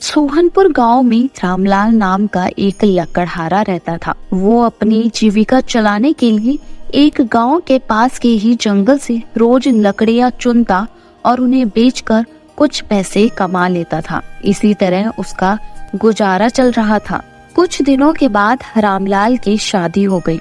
सोहनपुर गांव में रामलाल नाम का एक लकड़हारा रहता था। वो अपनी जीविका चलाने के लिए एक गांव के पास के ही जंगल से रोज लकड़ियां चुनता और उन्हें बेचकर कुछ पैसे कमा लेता था। इसी तरह उसका गुजारा चल रहा था। कुछ दिनों के बाद रामलाल की शादी हो गई।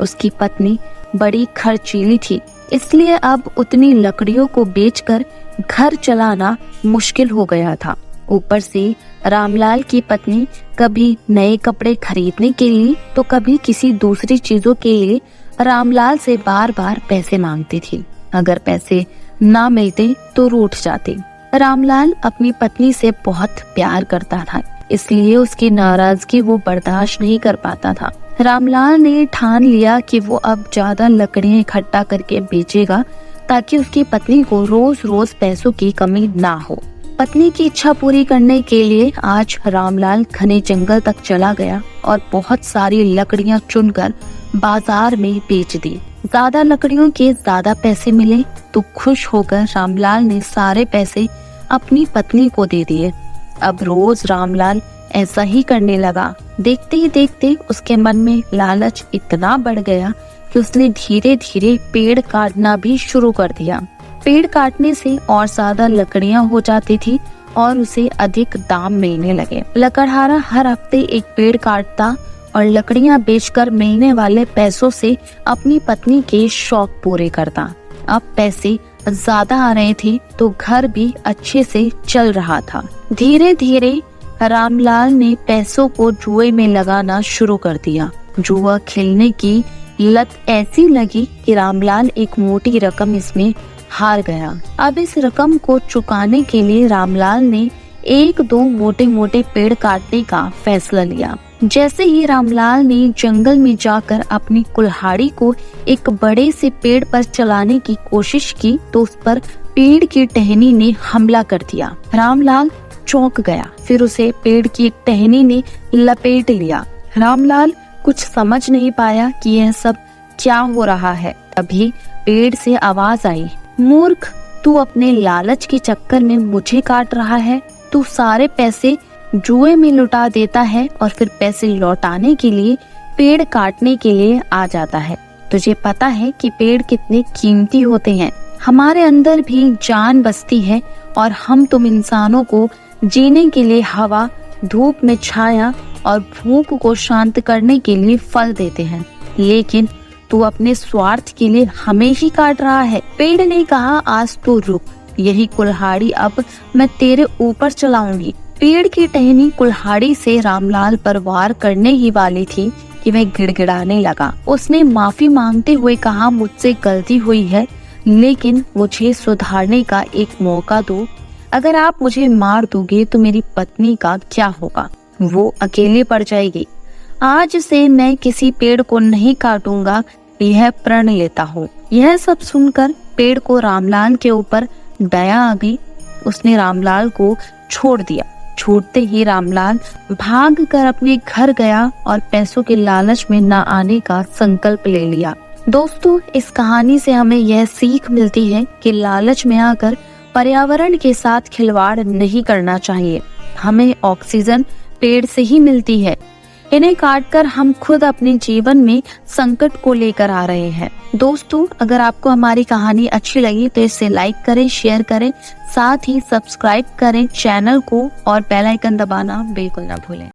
उसकी पत्नी बड़ी खर्चीली थी, इसलिए अब उतनी लकड़ियों को बेचकर घर चलाना मुश्किल हो गया था। ऊपर से रामलाल की पत्नी कभी नए कपड़े खरीदने के लिए तो कभी किसी दूसरी चीजों के लिए रामलाल से बार बार पैसे मांगती थी। अगर पैसे ना मिलते तो रूठ जाते। रामलाल अपनी पत्नी से बहुत प्यार करता था, इसलिए उसकी नाराजगी वो बर्दाश्त नहीं कर पाता था। रामलाल ने ठान लिया कि वो अब ज्यादा लकड़ियां इकट्ठा करके बेचेगा ताकि उसकी पत्नी को रोज रोज पैसों की कमी ना हो। पत्नी की इच्छा पूरी करने के लिए आज रामलाल घने जंगल तक चला गया और बहुत सारी लकड़ियां चुनकर बाजार में बेच दी। ज्यादा लकड़ियों के ज्यादा पैसे मिले तो खुश होकर रामलाल ने सारे पैसे अपनी पत्नी को दे दिए। अब रोज रामलाल ऐसा ही करने लगा। देखते ही देखते उसके मन में लालच इतना बढ़ गया कि उसने धीरे धीरे पेड़ काटना भी शुरू कर दिया। पेड़ काटने से और ज्यादा लकड़ियां हो जाती थी और उसे अधिक दाम मिलने लगे। लकड़हारा हर हफ्ते एक पेड़ काटता और लकड़ियां बेचकर मिलने वाले पैसों से अपनी पत्नी के शौक पूरे करता। अब पैसे ज्यादा आ रहे थे तो घर भी अच्छे से चल रहा था। धीरे धीरे रामलाल ने पैसों को जुए में लगाना शुरू कर दिया। जुआ खेलने की लत ऐसी लगी कि रामलाल एक मोटी रकम इसमें हार गया। अब इस रकम को चुकाने के लिए रामलाल ने एक दो मोटे मोटे पेड़ काटने का फैसला लिया। जैसे ही रामलाल ने जंगल में जाकर अपनी कुल्हाड़ी को एक बड़े से पेड़ पर चलाने की कोशिश की तो उस पर पेड़ की टहनी ने हमला कर दिया। रामलाल चौंक गया, फिर उसे पेड़ की एक टहनी ने लपेट लिया। रामलाल कुछ समझ नहीं पाया कि यह सब क्या हो रहा है। तभी पेड़ से आवाज आई, मूर्ख, तू अपने लालच के चक्कर में मुझे काट रहा है। तू सारे पैसे जुए में लुटा देता है और फिर पैसे लौटाने के लिए पेड़ काटने के लिए आ जाता है। तुझे पता है कि पेड़ कितने कीमती होते हैं। हमारे अंदर भी जान बसती है और हम तुम इंसानों को जीने के लिए हवा, धूप में छाया और भूख को शांत करने के लिए फल देते हैं, लेकिन तू अपने स्वार्थ के लिए हमें ही काट रहा है। पेड़ ने कहा, आज तू रुक, यही कुल्हाड़ी अब मैं तेरे ऊपर चलाऊंगी। पेड़ की टहनी कुल्हाड़ी से रामलाल पर वार करने ही वाली थी कि वह गिड़गिड़ाने लगा। उसने माफी मांगते हुए कहा, मुझसे गलती हुई है, लेकिन मुझे सुधारने का एक मौका दो। अगर आप मुझे मार दोगे तो मेरी पत्नी का क्या होगा? वो अकेली पड़ जाएगी। आज से मैं किसी पेड़ को नहीं काटूंगा, यह प्रण लेता हूँ। यह सब सुनकर पेड़ को रामलाल के ऊपर दया आ गई। उसने रामलाल को छोड़ दिया। छूटते ही रामलाल भागकर अपने घर गया और पैसों के लालच में न आने का संकल्प ले लिया। दोस्तों, इस कहानी से हमें यह सीख मिलती है कि लालच में आकर पर्यावरण के साथ खिलवाड़ नहीं करना चाहिए। हमें ऑक्सीजन पेड़ से ही मिलती है। इन्हें काटकर हम खुद अपने जीवन में संकट को लेकर आ रहे हैं। दोस्तों, अगर आपको हमारी कहानी अच्छी लगी तो इसे लाइक करें, शेयर करें, साथ ही सब्सक्राइब करें चैनल को और बेल आइकन दबाना बिल्कुल ना भूलें।